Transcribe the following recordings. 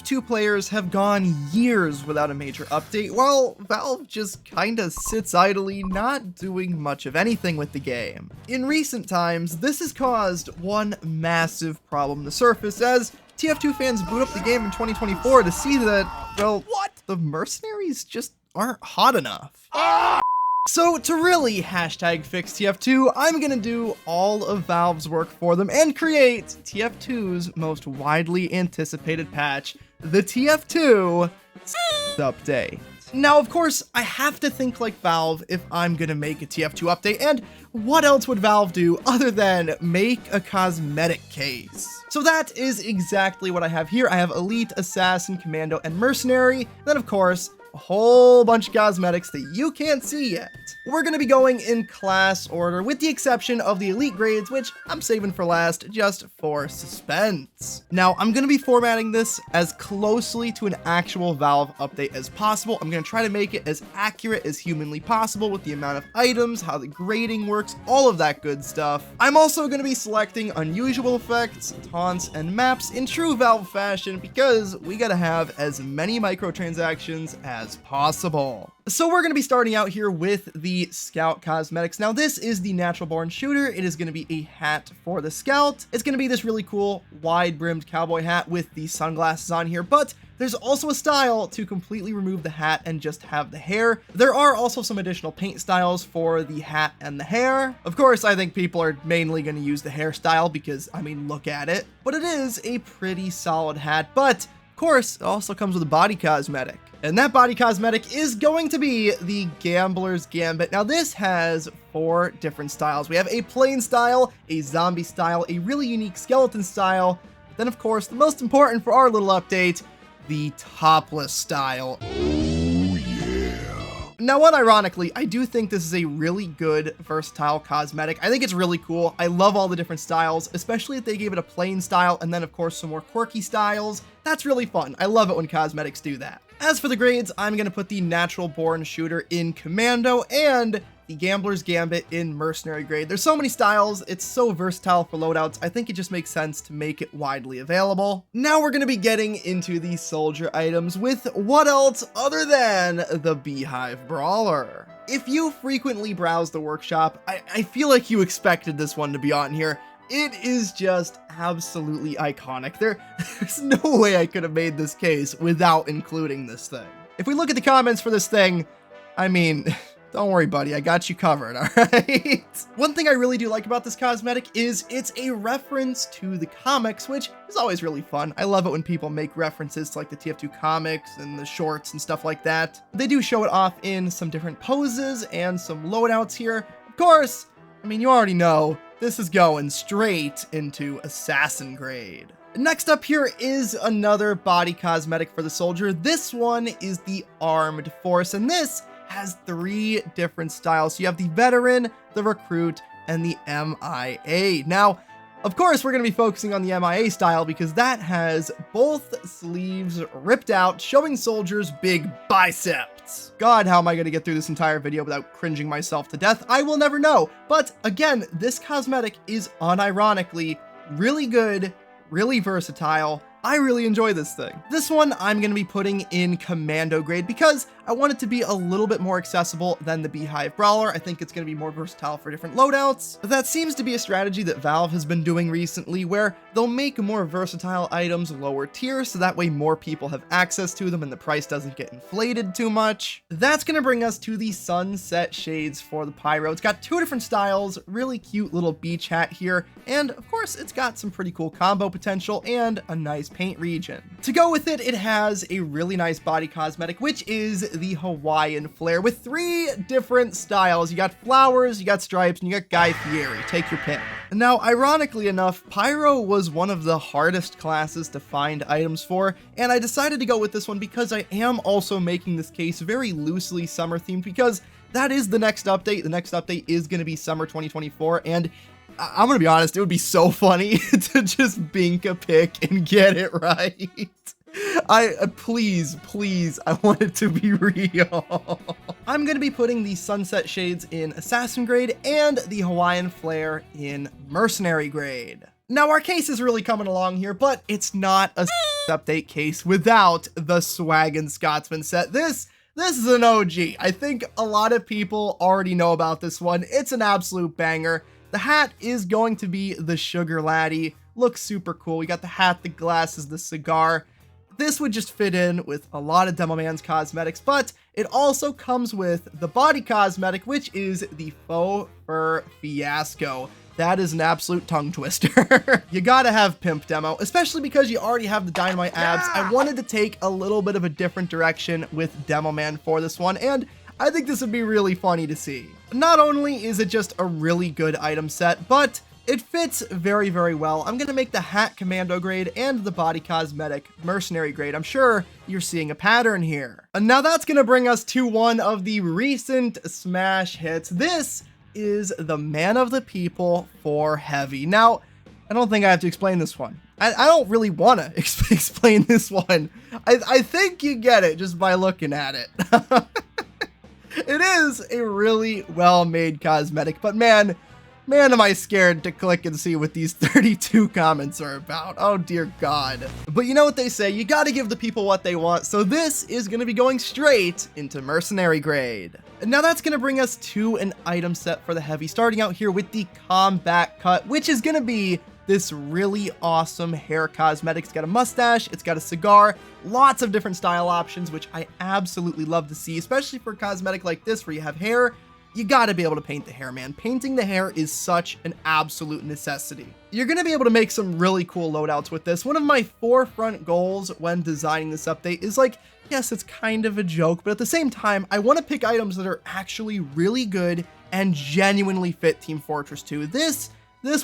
TF2 players have gone years without a major update, while Valve just kinda sits idly, not doing much of anything with the game. In recent times, this has caused one massive problem to surface as TF2 fans boot up the game in 2024 to see that, well, the mercenaries just aren't hot enough. So to really hashtag fix TF2, I'm gonna do all of Valve's work for them and create TF2's most widely anticipated patch, the TF2's update. Now, of course, I have to think like Valve if I'm gonna make a TF2 update, and what else would Valve do other than make a cosmetic case? So that is exactly what I have here. I have Elite, Assassin, Commando, and Mercenary. Then, of course, a whole bunch of cosmetics that you can't see yet. We're going to be going in class order with the exception of the elite grades, which I'm saving for last just for suspense. Now, I'm going to be formatting this as closely to an actual Valve update as possible. I'm going to try to make it as accurate as humanly possible with the amount of items, how the grading works, all of that good stuff. I'm also going to be selecting unusual effects, taunts, and maps in true Valve fashion because we got to have as many microtransactions as possible. So we're going to be starting out here with the Scout cosmetics. Now this is the natural born shooter. It is going to be a hat for the Scout. It's going to be this really cool wide brimmed cowboy hat with the sunglasses on here, but there's also a style to completely remove the hat and just have the hair. There are also some additional paint styles for the hat and the hair. Of course, I think people are mainly going to use the hairstyle because, I mean, look at it. But it is a pretty solid hat, but of course, it also comes with a body cosmetic. And that body cosmetic is going to be the Gambler's Gambit. Now this has 4 different styles. We have a plain style, a zombie style, a really unique skeleton style, but then of course, the most important for our little update, the topless style. Now, unironically, I do think this is a really good, versatile cosmetic. I think it's really cool. I love all the different styles, especially if they gave it a plain style and then, of course, some more quirky styles. That's really fun. I love it when cosmetics do that. As for the grades, I'm going to put the Natural Born Shooter in Commando and the Gambler's Gambit in Mercenary grade. There's so many styles, it's so versatile for loadouts, I think it just makes sense to make it widely available. Now we're going to be getting into the soldier items with what else other than the Beehive Brawler. If you frequently browse the workshop, I feel like you expected this one to be on here. It is just absolutely iconic. There's no way I could have made this case without including this thing. If we look at the comments for this thing, I mean, don't worry, buddy, I got you covered, all right? One thing I really do like about this cosmetic is it's a reference to the comics, which is always really fun. I love it when people make references to like the TF2 comics and the shorts and stuff like that. They do show it off in some different poses and some loadouts here. Of course, I mean, you already know, this is going straight into Assassin grade. Next up here is another body cosmetic for the soldier. This one is the Armed Force, and this has 3 different styles. So you have the Veteran, the Recruit, and the MIA. Now, of course, we're going to be focusing on the MIA style because that has both sleeves ripped out, showing soldiers big biceps. God, how am I going to get through this entire video without cringing myself to death? I will never know. But again, this cosmetic is unironically really good, really versatile. I really enjoy this thing. This one I'm going to be putting in Commando grade because I want it to be a little bit more accessible than the Beehive Brawler. I think it's going to be more versatile for different loadouts. That seems to be a strategy that Valve has been doing recently where they'll make more versatile items lower tier so that way more people have access to them and the price doesn't get inflated too much. That's going to bring us to the Sunset Shades for the Pyro. It's got 2 different styles, really cute little beach hat here, and of course it's got some pretty cool combo potential and a nice paint region. To go with it, it has a really nice body cosmetic, which is the Hawaiian Flare with 3 different styles. You got flowers, you got stripes, and you got Guy Fieri. Take your pick. Now, ironically enough, Pyro was one of the hardest classes to find items for, and I decided to go with this one because I am also making this case very loosely summer themed because that is the next update. The next update is going to be summer 2024, and I'm gonna be honest, it would be so funny to just bink a pick and get it right. Please, I want it to be real. I'm gonna be putting the Sunset Shades in Assassin grade and the Hawaiian Flare in Mercenary grade. Now our case is really coming along here, but it's not a update case without the Swaggin' Scotsman set. This is an OG. I think a lot of people already know about this one. It's an absolute banger. The hat is going to be the Sugar Laddie. Looks super cool. We got the hat, the glasses, the cigar. This would just fit in with a lot of Demo Man's cosmetics, but it also comes with the body cosmetic, which is the Faux Fur Fiasco. That is an absolute tongue twister. You gotta have Pimp Demo, especially because you already have the Dynamite abs. I wanted to take a little bit of a different direction with Demo Man for this one, and I think this would be really funny to see. Not only is it just a really good item set, but it fits very, very well. I'm gonna make the hat Commando grade and the body cosmetic Mercenary grade. I'm sure you're seeing a pattern here. And now that's gonna bring us to one of the recent smash hits. This is the Man of the People for Heavy. Now, I don't think I have to explain this one. I don't really want to explain this one. I think you get it just by looking at it. It is a really well-made cosmetic, but man, am I scared to click and see what these 32 comments are about. Oh dear God. But you know what they say, you gotta give the people what they want, so this is gonna be going straight into Mercenary grade. And now that's gonna bring us to an item set for the Heavy, starting out here with the Combat Cut, which is gonna be this really awesome hair cosmetic. It's got a mustache, it's got a cigar, lots of different style options, which I absolutely love to see, especially for a cosmetic like this where you have hair. You gotta be able to paint the hair, man. Painting the hair is such an absolute necessity. You're gonna be able to make some really cool loadouts with this. One of my forefront goals when designing this update is like, yes, it's kind of a joke, but at the same time, I wanna pick items that are actually really good and genuinely fit Team Fortress 2. This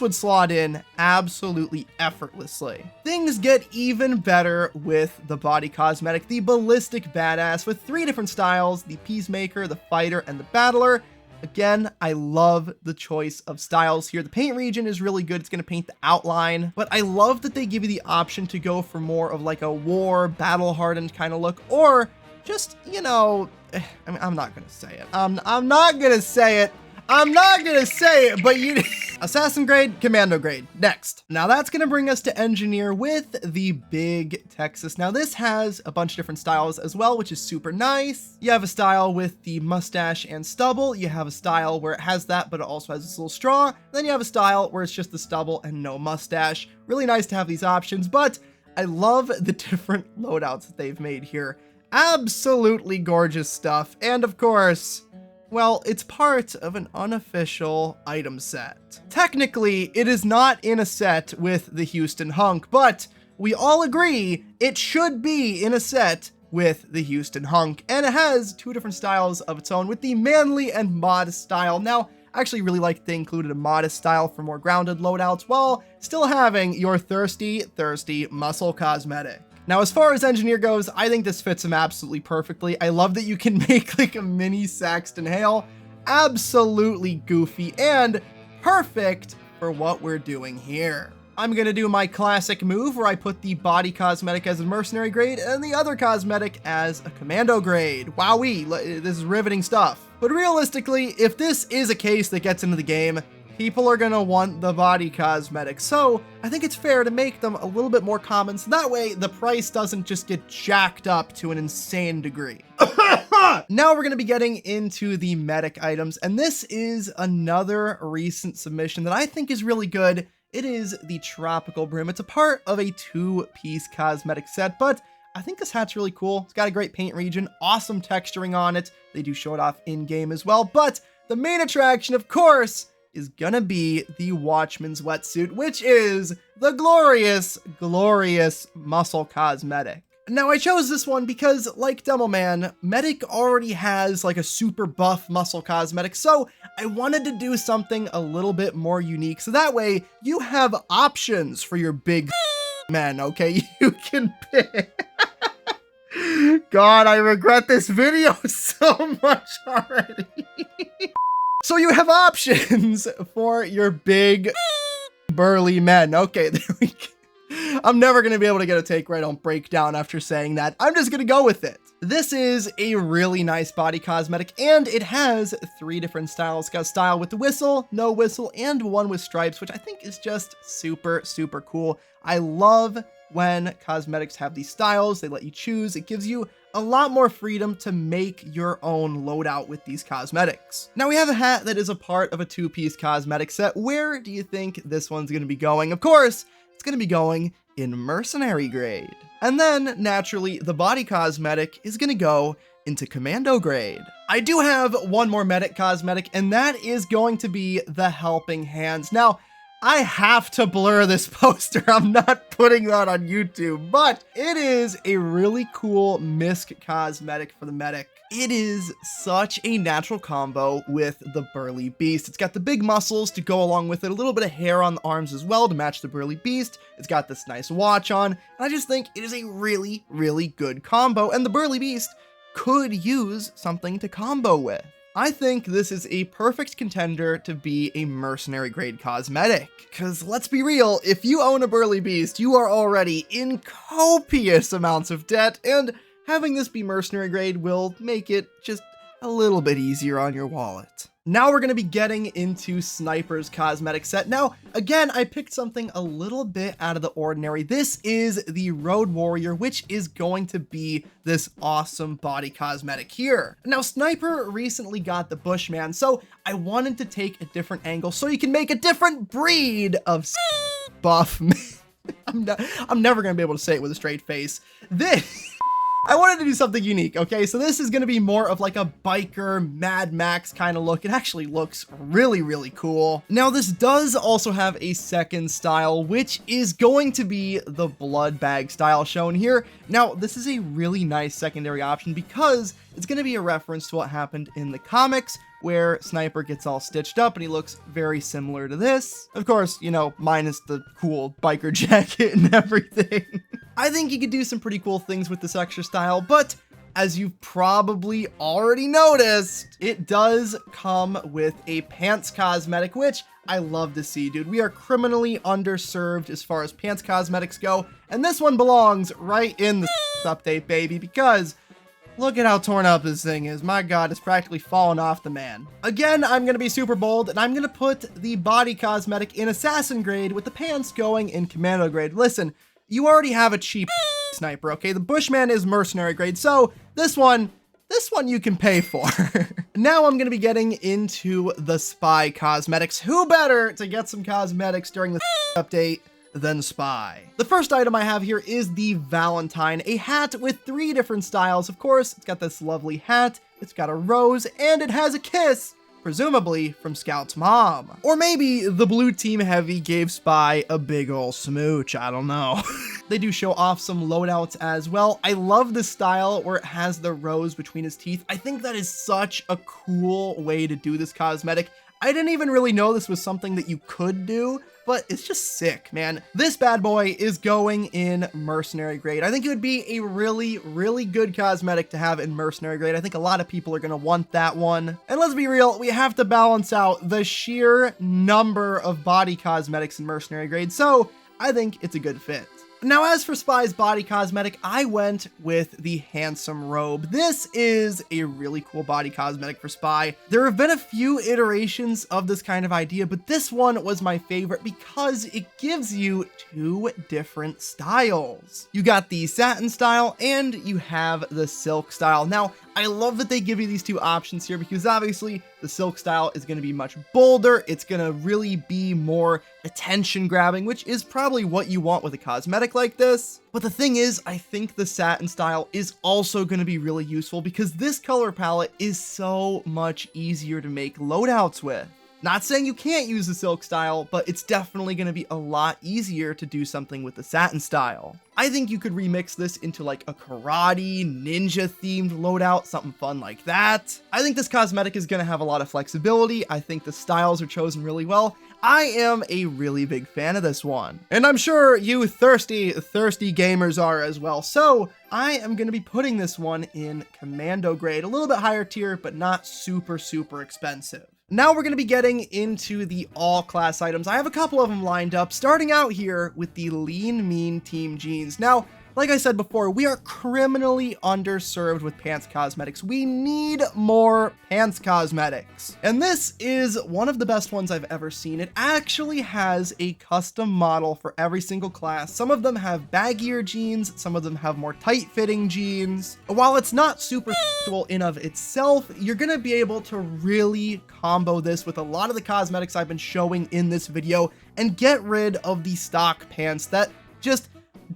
would slot in absolutely effortlessly. Things get even better with the body cosmetic, the Ballistic Badass, with 3 different styles, the Peacemaker, the Fighter, and the Battler. Again, I love the choice of styles here. The paint region is really good. It's going to paint the outline, but I love that they give you the option to go for more of like a war, battle-hardened kind of look, or just, you know, I mean, I'm not going to say it. I'm not going to say it. I'm not gonna say it, but you Assassin grade, Commando grade. Next. Now that's gonna bring us to Engineer with the Big Texas. Now this has a bunch of different styles as well, which is super nice. You have a style with the mustache and stubble. You have a style where it has that, but it also has this little straw. Then you have a style where it's just the stubble and no mustache. Really nice to have these options, but I love the different loadouts that they've made here. Absolutely gorgeous stuff. And of course, well, it's part of an unofficial item set. Technically, it is not in a set with the Houston Hunk, but we all agree it should be in a set with the Houston Hunk, and it has 2 different styles of its own with the manly and modest style. Now, I actually really like they included a modest style for more grounded loadouts while still having your thirsty muscle cosmetic. Now, as far as Engineer goes, I think this fits him absolutely perfectly. I love that you can make like a mini Saxton Hale. Absolutely goofy and perfect for what we're doing here. I'm gonna do my classic move where I put the body cosmetic as a Mercenary grade and the other cosmetic as a Commando grade. Wowee, this is riveting stuff. But realistically, if this is a case that gets into the game, people are gonna want the body cosmetic, so I think it's fair to make them a little bit more common, so that way the price doesn't just get jacked up to an insane degree. Now we're gonna be getting into the medic items, and this is another recent submission that I think is really good. It is the Tropical Brim. It's a part of a 2-piece cosmetic set, but I think this hat's really cool. It's got a great paint region, awesome texturing on it. They do show it off in-game as well, but the main attraction, of course, is gonna be the Watchman's Wetsuit, which is the glorious muscle cosmetic. Now I chose this one because, like Demo Man, Medic already has like a super buff muscle cosmetic, so I wanted to do something a little bit more unique, so that way you have options for your big men, okay? You can pick. God, I regret this video so much already. So you have options for your big burly men. Okay, there we go. I'm never going to be able to get a take right on breakdown after saying that. I'm just going to go with it. This is a really nice body cosmetic, and it has 3 different styles. It's got a style with the whistle, no whistle, and one with stripes, which I think is just super, super cool. I love when cosmetics have these styles. They let you choose. It gives you a lot more freedom to make your own loadout with these cosmetics. Now we have a hat that is a part of a 2-piece cosmetic set. Where do you think this one's going to be going? Of course, it's going to be going in mercenary grade. And then naturally the body cosmetic is going to go into commando grade. I do have one more medic cosmetic, and that is going to be the helping hands. Now, I have to blur this poster. I'm not putting that on YouTube, but it is a really cool misc cosmetic for the medic. It is such a natural combo with the burly beast. It's got the big muscles to go along with it, a little bit of hair on the arms as well to match the burly beast. It's got this nice watch on, and I just think it is a really, really good combo, and the burly beast could use something to combo with. I think this is a perfect contender to be a mercenary grade cosmetic. Cause let's be real, if you own a burly beast, you are already in copious amounts of debt, and having this be mercenary grade will make it just a little bit easier on your wallet. Now we're going to be getting into Sniper's cosmetic set. Now, again, I picked something a little bit out of the ordinary. This is the Road Warrior, which is going to be this awesome body cosmetic here. Now, Sniper recently got the Bushman, so I wanted to take a different angle so you can make a different breed of buff. I'm never going to be able to say it with a straight face. I wanted to do something unique, okay? So this is going to be more of like a biker Mad Max kind of look. It actually looks really, really cool. Now, this does also have a second style, which is going to be the blood bag style shown here. Now, this is a really nice secondary option because it's going to be a reference to what happened in the comics, where Sniper gets all stitched up and he looks very similar to this. Of course, you know, minus the cool biker jacket and everything. I think you could do some pretty cool things with this extra style, but as you've probably already noticed, it does come with a pants cosmetic, which I love to see, dude. We are criminally underserved as far as pants cosmetics go, and this one belongs right in the update, baby, because look at how torn up this thing is. My God, it's practically fallen off the man. Again, I'm going to be super bold, and I'm going to put the body cosmetic in assassin grade with the pants going in commando grade. Listen, you already have a cheap sniper, okay? The Bushman is mercenary grade, so this one you can pay for. Now I'm going to be getting into the spy cosmetics. Who better to get some cosmetics during the update than Spy? The first item I have here is the Valentine, a hat with 3 different styles. Of course, it's got this lovely hat, it's got a rose, and it has a kiss, presumably from Scout's mom. Or maybe the blue team heavy gave Spy a big ol' smooch, I don't know. They do show off some loadouts as well. I love the style where it has the rose between his teeth. I think that is such a cool way to do this cosmetic. I didn't even really know this was something that you could do, but it's just sick, man. This bad boy is going in mercenary grade. I think it would be a really, really good cosmetic to have in mercenary grade. I think a lot of people are going to want that one. And let's be real, we have to balance out the sheer number of body cosmetics in mercenary grade, so I think it's a good fit. Now, as for Spy's body cosmetic, I went with the handsome robe. This is a really cool body cosmetic for Spy. There have been a few iterations of this kind of idea, but this one was my favorite because it gives you 2 different styles. You got the satin style and you have the silk style. Now, I love that they give you these 2 options here because obviously the silk style is going to be much bolder. It's going to really be more attention grabbing, which is probably what you want with a cosmetic like this. But the thing is, I think the satin style is also going to be really useful because this color palette is so much easier to make loadouts with. Not saying you can't use the silk style, but it's definitely going to be a lot easier to do something with the satin style. I think you could remix this into like a karate, ninja themed loadout, something fun like that. I think this cosmetic is going to have a lot of flexibility. I think the styles are chosen really well. I am a really big fan of this one. And I'm sure you thirsty gamers are as well. So I am going to be putting this one in commando grade, a little bit higher tier, but not super, super expensive. Now we're going to be getting into the all class items. I have a couple of them lined up, starting out here with the Lean Mean Team Jeans. Now, Like I said before, we are criminally underserved with pants cosmetics. We need more pants cosmetics. And this is one of the best ones I've ever seen. It actually has a custom model for every single class. Some of them have baggier jeans, some of them have more tight-fitting jeans. While it's not super in of itself, you're gonna be able to really combo this with a lot of the cosmetics I've been showing in this video and get rid of the stock pants that just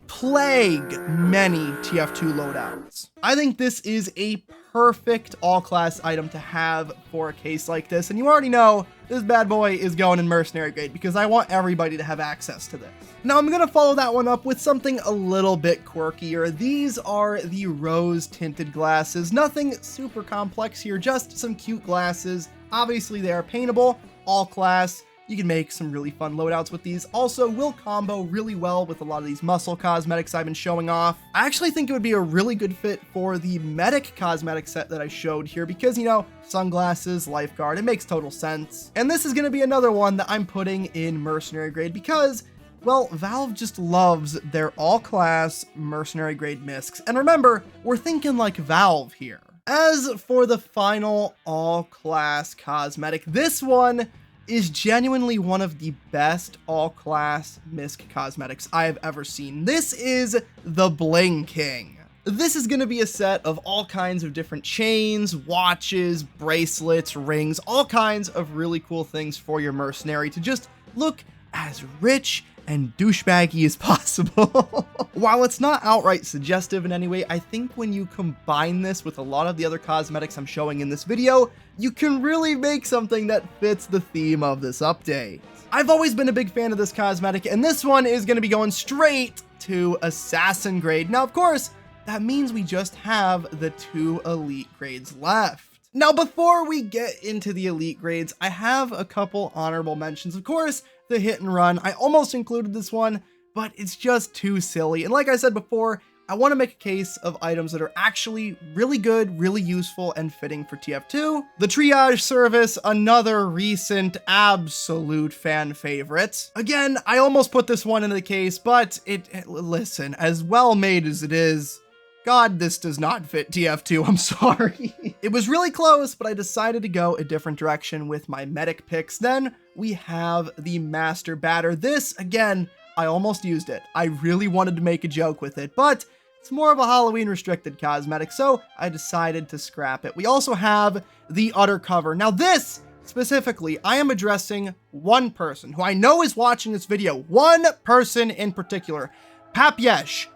plague many TF2 loadouts. I think this is a perfect all-class item to have for a case like this, and you already know this bad boy is going in mercenary grade because I want everybody to have access to this. Now I'm gonna follow that one up with something a little bit quirkier. These are the rose tinted glasses. Nothing super complex here, just some cute glasses. Obviously they are paintable, all class. You can make some really fun loadouts with these. Also will combo really well with a lot of these muscle cosmetics I've been showing off. I actually think it would be a really good fit for the medic cosmetic set that I showed here because, you know, sunglasses, lifeguard, it makes total sense. And this is gonna be another one that I'm putting in mercenary grade because, well, Valve just loves their all-class mercenary grade miscs. And remember, we're thinking like Valve here. As for the final all-class cosmetic, this one is genuinely one of the best all-class misc cosmetics I have ever seen. This is the Bling King. This is going to be a set of all kinds of different chains, watches, bracelets, rings, all kinds of really cool things for your mercenary to just look as rich and douchebaggy as possible. While it's not outright suggestive in any way, I think when you combine this with a lot of the other cosmetics I'm showing in this video, you can really make something that fits the theme of this update. I've always been a big fan of this cosmetic, and this one is going to be going straight to Assassin grade. Now, of course, that means we just have the 2 elite grades left. Now, before we get into the elite grades, I have a couple honorable mentions. Of course, the hit and run. I almost included this one, but it's just too silly. And like I said before, I want to make a case of items that are actually really good, really useful, and fitting for TF2. The triage service, another recent absolute fan favorite. Again, I almost put this one into the case, but listen, as well made as it is, God, this does not fit TF2, I'm sorry. It was really close, but I decided to go a different direction with my medic picks. Then we have the Master Batter. This, again, I almost used it. I really wanted to make a joke with it, but it's more of a Halloween restricted cosmetic, so I decided to scrap it. We also have the Utter Cover. Now this, specifically, I am addressing one person who I know is watching this video, one person in particular. Papyesh,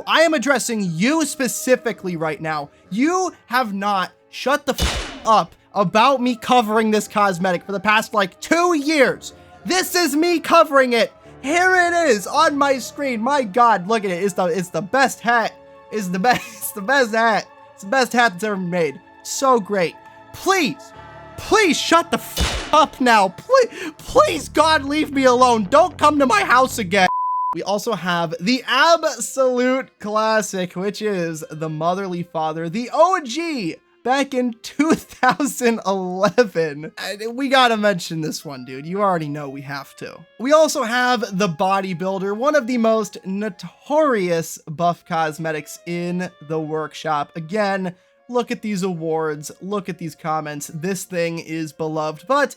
I am addressing you specifically right now. You have not shut the up about me covering this cosmetic for the past like 2 years. This is me covering it. Here it is on my screen. My God, look at it. It's the best hat. It's the best hat. It's the best hat that's ever been made. So great. Please shut the up now. Please, God, leave me alone. Don't come to my house again. We also have the absolute classic, which is the Motherly Father, the OG, back in 2011. We gotta mention this one, dude. You already know we have to. We also have the Bodybuilder, one of the most notorious buff cosmetics in the workshop. Again, look at these awards, look at these comments. This thing is beloved, but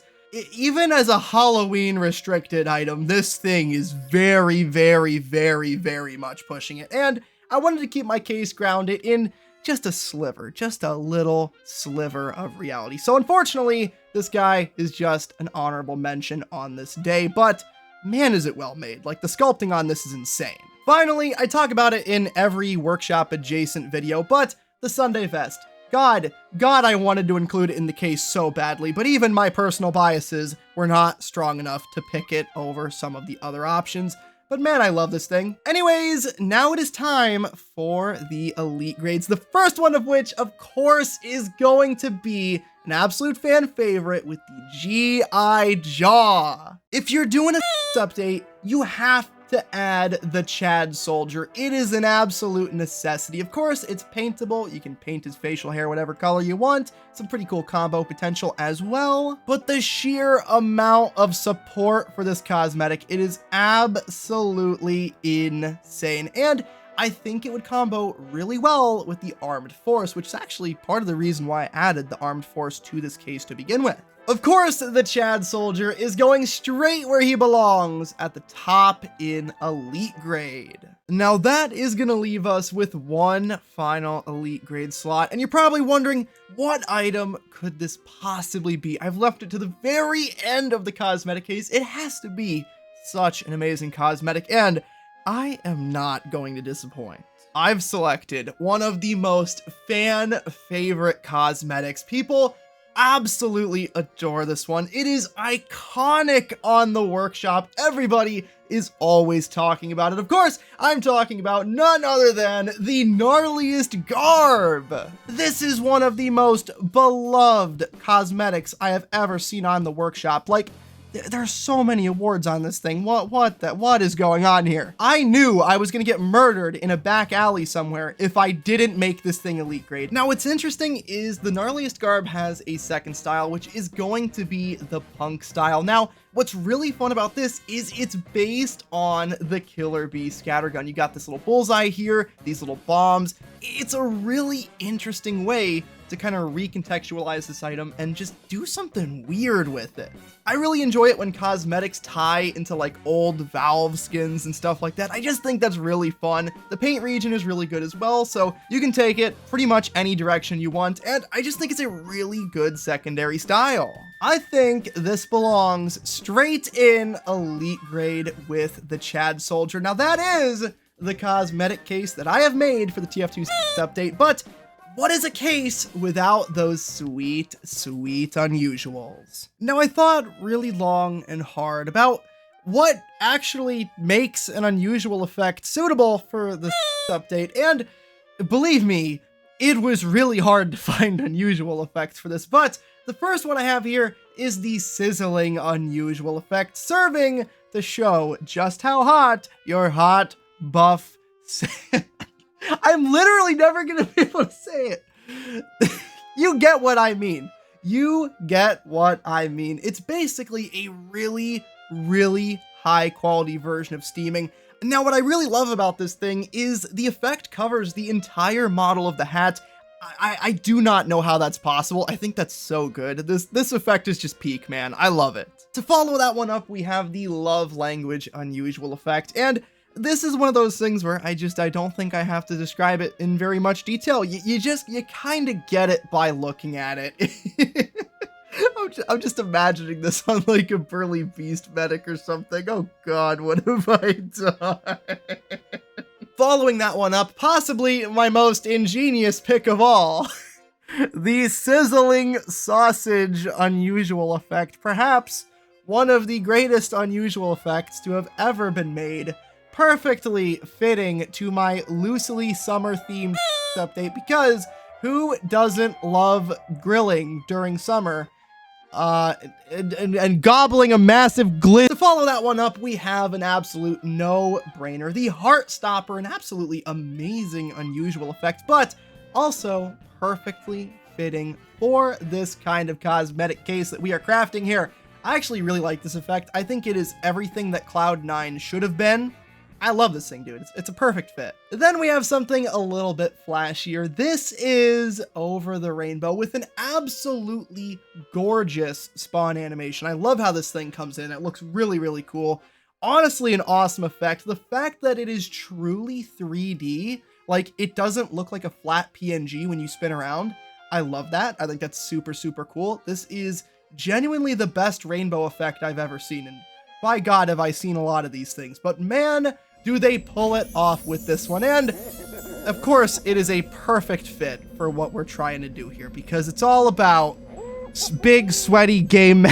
even as a Halloween restricted item, this thing is very, very, very, very much pushing it. And I wanted to keep my case grounded in just a sliver, just a little sliver of reality. So unfortunately, this guy is just an honorable mention on this day, but man, is it well made. Like, the sculpting on this is insane. Finally, I talk about it in every workshop adjacent video, but the Sunday vest. God, I wanted to include it in the case so badly, but even my personal biases were not strong enough to pick it over some of the other options. But man, I love this thing. Anyways, now it is time for the elite grades. The first one of which, of course, is going to be an absolute fan favorite with the GI Jaw. If you're doing a update, you have to add the Chad Soldier. It is an absolute necessity. Of course, it's paintable. You can paint his facial hair whatever color you want. Some pretty cool combo potential as well. But the sheer amount of support for this cosmetic, it is absolutely insane. And I think it would combo really well with the Armed Force, which is actually part of the reason why I added the Armed Force to this case to begin with. Of course, the Chad Soldier is going straight where he belongs, at the top in Elite Grade. Now that is going to leave us with one final Elite Grade slot, and you're probably wondering, what item could this possibly be? I've left it to the very end of the cosmetic case. It has to be such an amazing cosmetic, and I am not going to disappoint. I've selected one of the most fan favorite cosmetics. People absolutely adore this one. It is iconic on the workshop. Everybody is always talking about it. Of course, I'm talking about none other than the gnarliest garb. This is one of the most beloved cosmetics I have ever seen on the workshop. Like, there's so many awards on this thing. What is going on here? I knew I was gonna get murdered in a back alley somewhere if I didn't make this thing Elite Grade. Now, what's interesting is the gnarliest garb has a second style, which is going to be the punk style. Now, what's really fun about this is it's based on the Killer Bee scattergun. You got this little bullseye here, these little bombs. It's a really interesting way to kind of recontextualize this item and just do something weird with it. I really enjoy it when cosmetics tie into like old Valve skins and stuff like that. I just think that's really fun. The paint region is really good as well, so you can take it pretty much any direction you want, and I just think it's a really good secondary style. I think this belongs straight in Elite Grade with the Chad Soldier. Now that is the cosmetic case that I have made for the TF2's update, but what is a case without those sweet, sweet unusuals? Now, I thought really long and hard about what actually makes an unusual effect suitable for the update, and believe me, it was really hard to find unusual effects for this, but the first one I have here is the sizzling unusual effect, serving to show just how hot your hot buff I'm literally never gonna be able to say it. You get what I mean. You get what I mean. It's basically a really, really high quality version of steaming. Now, what I really love about this thing is the effect covers the entire model of the hat. I do not know how that's possible. I think that's so good. This effect is just peak, man. I love it. To follow that one up, we have the love language unusual effect, and this is one of those things where I don't think I have to describe it in very much detail. You kind of get it by looking at it. I'm just imagining this on like a burly beast medic or something. Oh God, what have I done? Following that one up, possibly my most ingenious pick of all, the sizzling sausage unusual effect. Perhaps one of the greatest unusual effects to have ever been made. Perfectly fitting to my loosely summer themed update, because who doesn't love grilling during summer and gobbling a massive glizz? To follow that one up, we have an absolute no-brainer, the Heart Stopper, an absolutely amazing unusual effect, but also perfectly fitting for this kind of cosmetic case that we are crafting here. I actually really like this effect. I think it is everything that Cloud9 should have been. I love this thing, dude. It's a perfect fit. Then we have something a little bit flashier. This is Over the Rainbow with an absolutely gorgeous spawn animation. I love how this thing comes in. It looks really, really cool. Honestly, an awesome effect. The fact that it is truly 3D, like it doesn't look like a flat PNG when you spin around. I love that. I think that's super, super cool. This is genuinely the best rainbow effect I've ever seen, and by God, have I seen a lot of these things, but man, do they pull it off with this one. And of course, it is a perfect fit for what we're trying to do here, because it's all about big, sweaty game.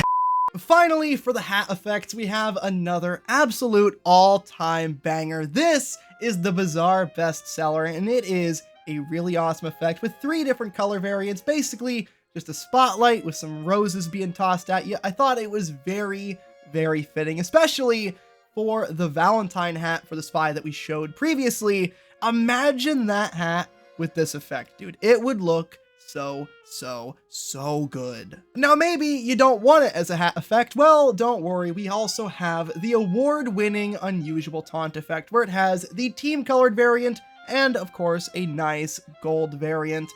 Finally, for the hat effects, we have another absolute all-time banger. This is the Bazaar bestseller, and it is a really awesome effect with 3 different color variants, basically just a spotlight with some roses being tossed at you. I thought it was very, very fitting, especially for the Valentine hat for the spy that we showed previously. Imagine that hat with this effect, dude. It would look so good. Now, maybe you don't want it as a hat effect. Well, don't worry. We also have the award-winning unusual taunt effect, where it has the team colored variant and of course a nice gold variant.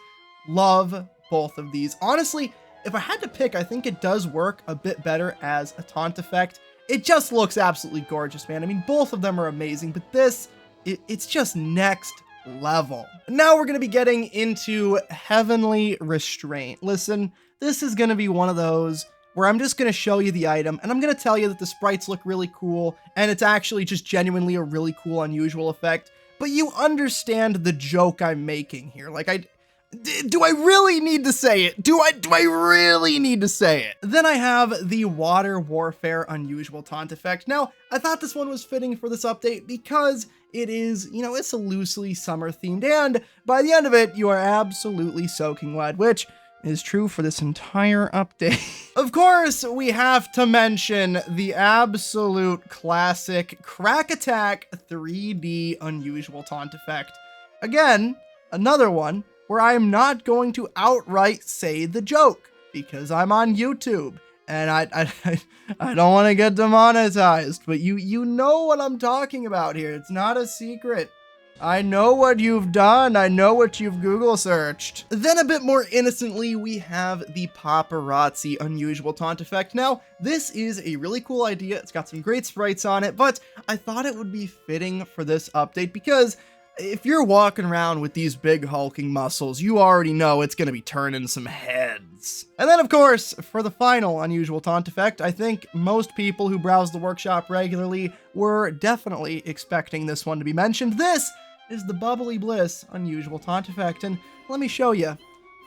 Love both of these. Honestly, if I had to pick, I think it does work a bit better as a taunt effect. It just looks absolutely gorgeous, man. I mean, both of them are amazing, but this, it's just next level. Now we're going to be getting into Heavenly Restraint. Listen, this is going to be one of those where I'm just going to show you the item, and I'm going to tell you that the sprites look really cool, and it's actually just genuinely a really cool, unusual effect, but you understand the joke I'm making here. Like, do I really need to say it? Do I really need to say it? Then I have the Water Warfare Unusual Taunt effect. Now, I thought this one was fitting for this update because it is, you know, it's a loosely summer themed, and by the end of it, you are absolutely soaking wet, which is true for this entire update. Of course, we have to mention the absolute classic Crack Attack 3D Unusual Taunt effect. Again, another one where I am not going to outright say the joke because I'm on YouTube and I don't want to get demonetized, but you know what I'm talking about here. It's not a secret. I know what you've done. I know what you've Google searched. Then a bit more innocently, we have the Paparazzi Unusual Taunt effect. Now, this is a really cool idea. It's got some great sprites on it, but I thought it would be fitting for this update because if you're walking around with these big hulking muscles, you already know it's going to be turning some heads. And then, of course, for the final unusual taunt effect, I think most people who browse the workshop regularly were definitely expecting this one to be mentioned. This is the Bubbly Bliss unusual taunt effect, and let me show you.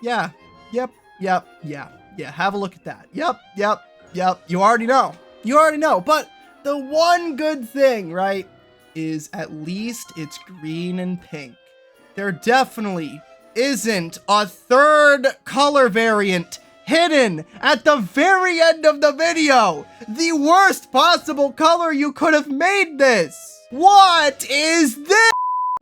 Yeah, yep, have a look at that. Yep, you already know, but the one good thing, right, is at least it's green and pink. There definitely isn't a third color variant hidden at the very end of the video. The worst possible color you could have made this. What is this?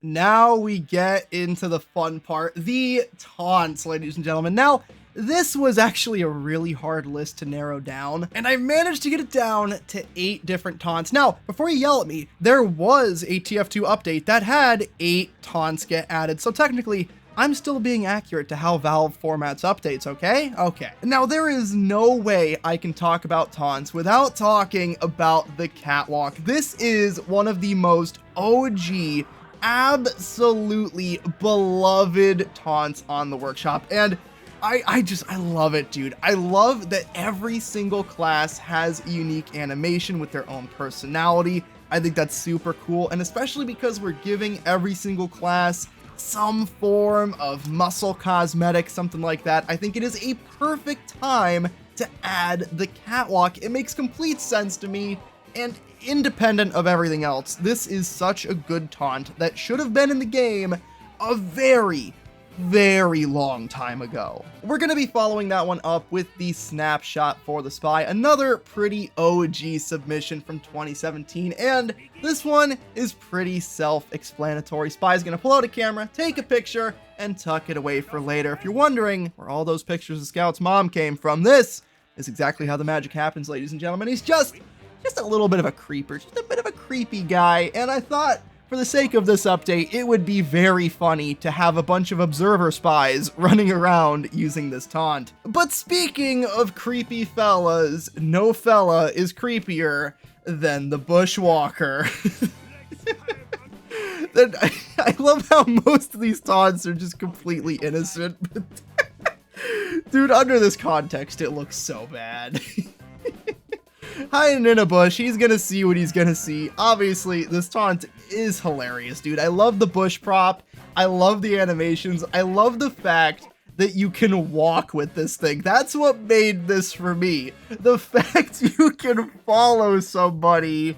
Now we get into the fun part, the taunts, ladies and gentlemen. Now, this was actually a really hard list to narrow down, and I managed to get it down to 8 different taunts. Now, before you yell at me, there was a TF2 update that had 8 taunts get added, so technically, I'm still being accurate to how Valve formats updates, okay? Okay. Now, there is no way I can talk about taunts without talking about the catwalk. This is one of the most OG, absolutely beloved taunts on the workshop, and I love it, dude. I love that every single class has a unique animation with their own personality. I think that's super cool, and especially because we're giving every single class some form of muscle cosmetic, something like that. I think it is a perfect time to add the catwalk. It makes complete sense to me, and independent of everything else, this is such a good taunt that should have been in the game a very long time ago. We're going to be following that one up with the snapshot for the spy, another pretty OG submission from 2017, and this one is pretty self-explanatory. Spy's going to pull out a camera, take a picture, and tuck it away for later. If you're wondering where all those pictures of Scout's mom came from, this is exactly how the magic happens, ladies and gentlemen. He's just a little bit of a creeper, just a bit of a creepy guy, and I thought, for the sake of this update, it would be very funny to have a bunch of observer spies running around using this taunt. But speaking of creepy fellas, no fella is creepier than the Bushwalker. I love how most of these taunts are just completely innocent. But dude, under this context, it looks so bad. Hiding in a bush, he's gonna see what he's gonna see. Obviously, this taunt is hilarious, dude. I love the bush prop. I love the animations. I love the fact that you can walk with this thing. That's what made this for me. The fact you can follow somebody.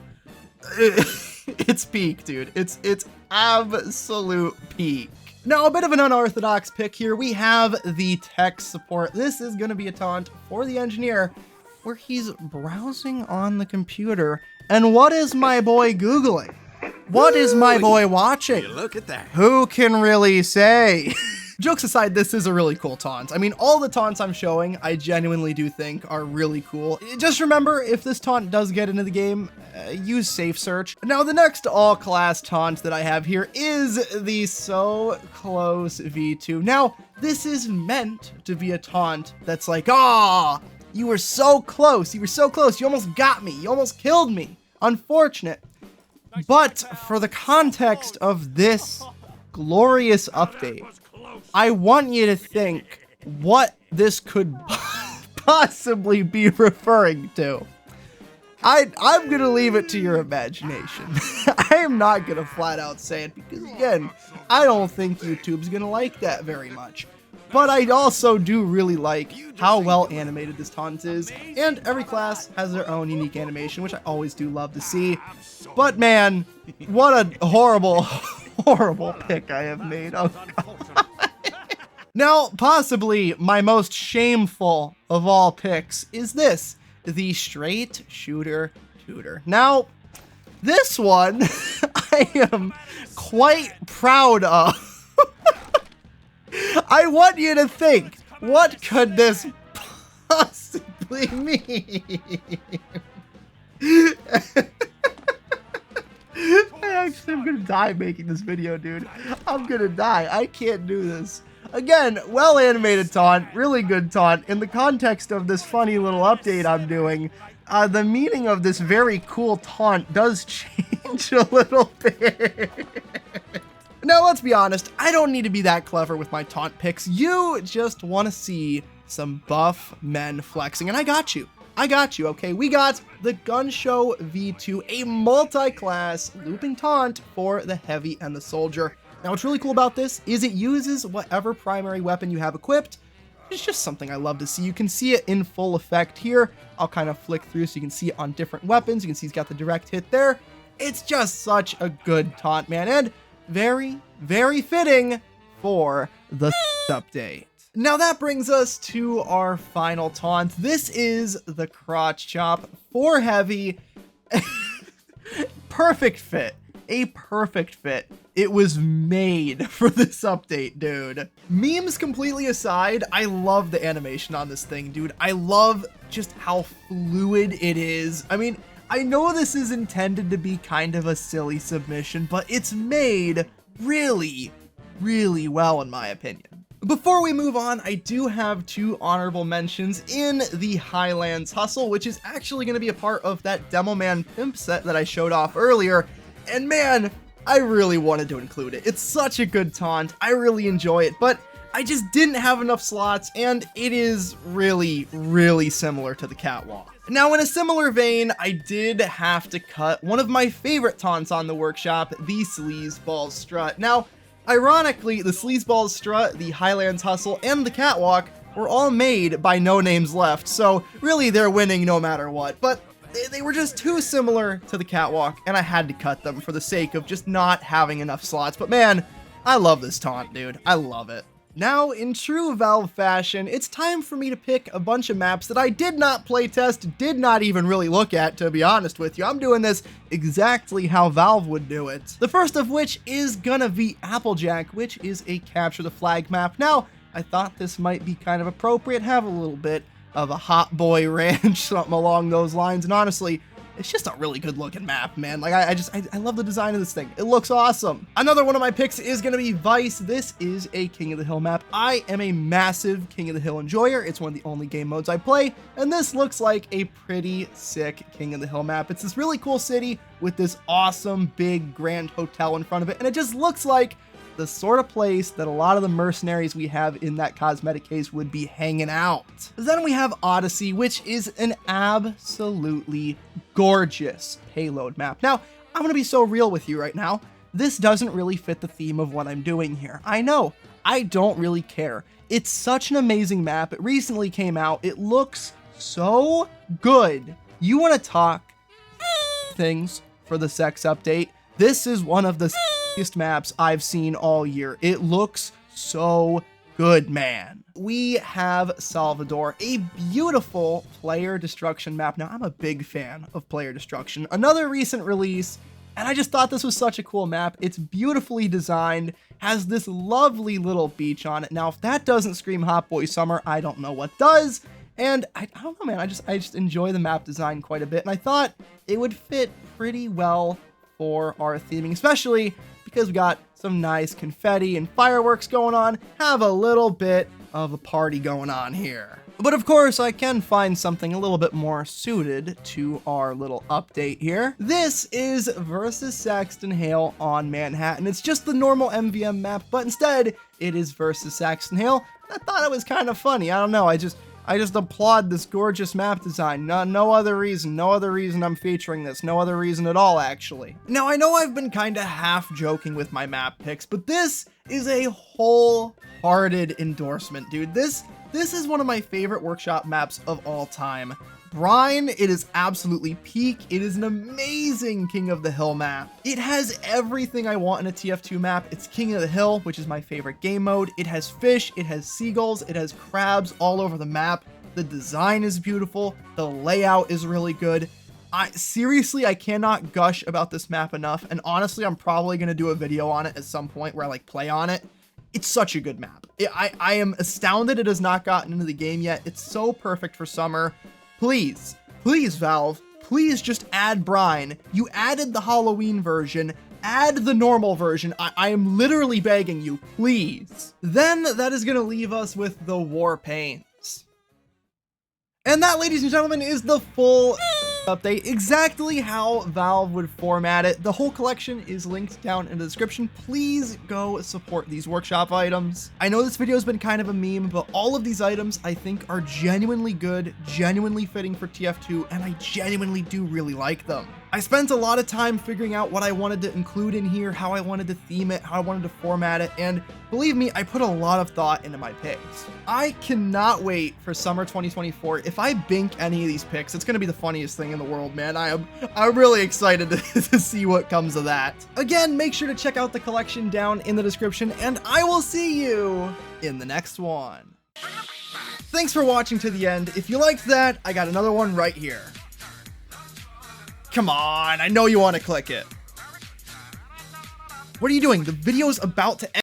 It's peak, dude. It's absolute peak. Now, a bit of an unorthodox pick here. We have the tech support. This is gonna be a taunt for the engineer, where he's browsing on the computer, and what is my boy Googling? What is my boy watching? Look at that. Who can really say? Jokes aside, this is a really cool taunt. I mean, all the taunts I'm showing, I genuinely do think are really cool. Just remember, if this taunt does get into the game, use safe search. Now, the next all-class taunt that I have here is the So Close V2. Now, this is meant to be a taunt that's like, ah, you were so close. You were so close. You almost got me. You almost killed me. Unfortunate. But for the context of this glorious update, I want you to think what this could possibly be referring to. I'm going to leave it to your imagination. I am not going to flat out say it because, again, I don't think YouTube's going to like that very much. But I also do really like how well animated this taunt is, and every class has their own unique animation, which I always do love to see. But man, what a horrible, horrible pick I have made. Oh, God. Now, possibly my most shameful of all picks is this, the straight shooter tutor. Now, this one I am quite proud of. I want you to think, what could this possibly mean? I actually am gonna die making this video, dude. I'm gonna die. I can't do this. Again, well animated taunt, really good taunt. In the context of this funny little update I'm doing, the meaning of this very cool taunt does change a little bit. Now, let's be honest, I don't need to be that clever with my taunt picks. You just want to see some buff men flexing, and I got you. I got you, okay? We got the Gun Show V2, a multi-class looping taunt for the heavy and the soldier. Now, what's really cool about this is it uses whatever primary weapon you have equipped. It's just something I love to see. You can see it in full effect here. I'll kind of flick through so you can see it on different weapons. You can see he's got the direct hit there. It's just such a good taunt, man, and very, very fitting for the update. Now that brings us to our final taunt. This is the crotch chop for heavy. Perfect fit. A perfect fit. It was made for this update, dude. Memes completely aside, I love the animation on this thing, dude. I love just how fluid it is. I mean, I know this is intended to be kind of a silly submission, but it's made really, really well in my opinion. Before we move on, I do have two honorable mentions in the Highlands Hustle, which is actually going to be a part of that Demo Man Pimp set that I showed off earlier. And man, I really wanted to include it. It's such a good taunt. I really enjoy it, but I just didn't have enough slots, and it is really, really similar to the catwalk. Now, in a similar vein, I did have to cut one of my favorite taunts on the workshop, the Sleazeballs Strut. Now, ironically, the Sleazeballs Strut, the Highlands Hustle, and the catwalk were all made by No Names Left, so really they're winning no matter what. But they were just too similar to the catwalk, and I had to cut them for the sake of just not having enough slots. But man, I love this taunt, dude. I love it. Now, in true Valve fashion, it's time for me to pick a bunch of maps that I did not playtest, did not even really look at, to be honest with you. I'm doing this exactly how Valve would do it. The first of which is gonna be Applejack, which is a capture the flag map. Now, I thought this might be kind of appropriate, have a little bit of a hot boy ranch, something along those lines, and honestly, it's just a really good looking map, man. Like, I love the design of this thing. It looks awesome. Another one of my picks is going to be Vice. This is a King of the Hill map. I am a massive King of the Hill enjoyer. It's one of the only game modes I play, and this looks like a pretty sick King of the Hill map. It's this really cool city with this awesome big grand hotel in front of it, and it just looks like the sort of place that a lot of the mercenaries we have in that cosmetic case would be hanging out. Then we have Odyssey, which is an absolutely gorgeous payload map. Now, I'm gonna be so real with you right now. This doesn't really fit the theme of what I'm doing here. I know, I don't really care. It's such an amazing map. It recently came out. It looks so good. You wanna talk things for the sex update? This is one of the maps I've seen all year. It looks so good, man. We have Salvador, a beautiful player destruction map. Now, I'm a big fan of player destruction. Another recent release And I just thought this was such a cool map. It's beautifully designed, has this lovely little beach on it. Now, if that doesn't scream Hot Boy Summer, I don't know what does. And I don't know, man, I just enjoy the map design quite a bit. And I thought it would fit pretty well for our theming, especially because we got some nice confetti and fireworks going on. Have a little bit of a party going on here. But of course, I can find something a little bit more suited to our little update here. This is versus Saxton Hale on Manhattan. It's just the normal MVM map, but instead it is versus Saxton Hale. I thought it was kind of funny. I don't know. I just applaud this gorgeous map design. No other reason I'm featuring this. No other reason at all, actually. Now, I know I've been kind of half joking with my map picks, but this is a wholehearted endorsement, dude. This is one of my favorite workshop maps of all time. Brine, it is absolutely peak. It is an amazing King of the Hill map. It has everything I want in a TF2 map. It's King of the Hill, which is my favorite game mode. It has fish, it has seagulls, it has crabs all over the map. The design is beautiful. The layout is really good. Seriously, I cannot gush about this map enough. And honestly, I'm probably going to do a video on it at some point where I play on it. It's such a good map. I am astounded it has not gotten into the game yet. It's so perfect for summer. Please, Valve, please just add Brine. You added the Halloween version, add the normal version. I am literally begging you, please. Then that is gonna leave us with the War Pains. And that, ladies and gentlemen, is the full update, exactly how Valve would format it. The whole collection is linked down in the description. Please go support these workshop items. I know this video has been kind of a meme, but all of these items I think are genuinely good, genuinely fitting for TF2, and I genuinely do really like them. I spent a lot of time figuring out what I wanted to include in here, how I wanted to theme it, how I wanted to format it, and believe me, I put a lot of thought into my picks. I cannot wait for summer 2024. If I bink any of these picks, it's gonna be the funniest thing in the world, man. I'm really excited to see what comes of that. Again, make sure to check out the collection down in the description, and I will see you in the next one. Thanks for watching to the end. If you liked that, I got another one right here. Come on, I know you want to click it. What are you doing? The video's about to end.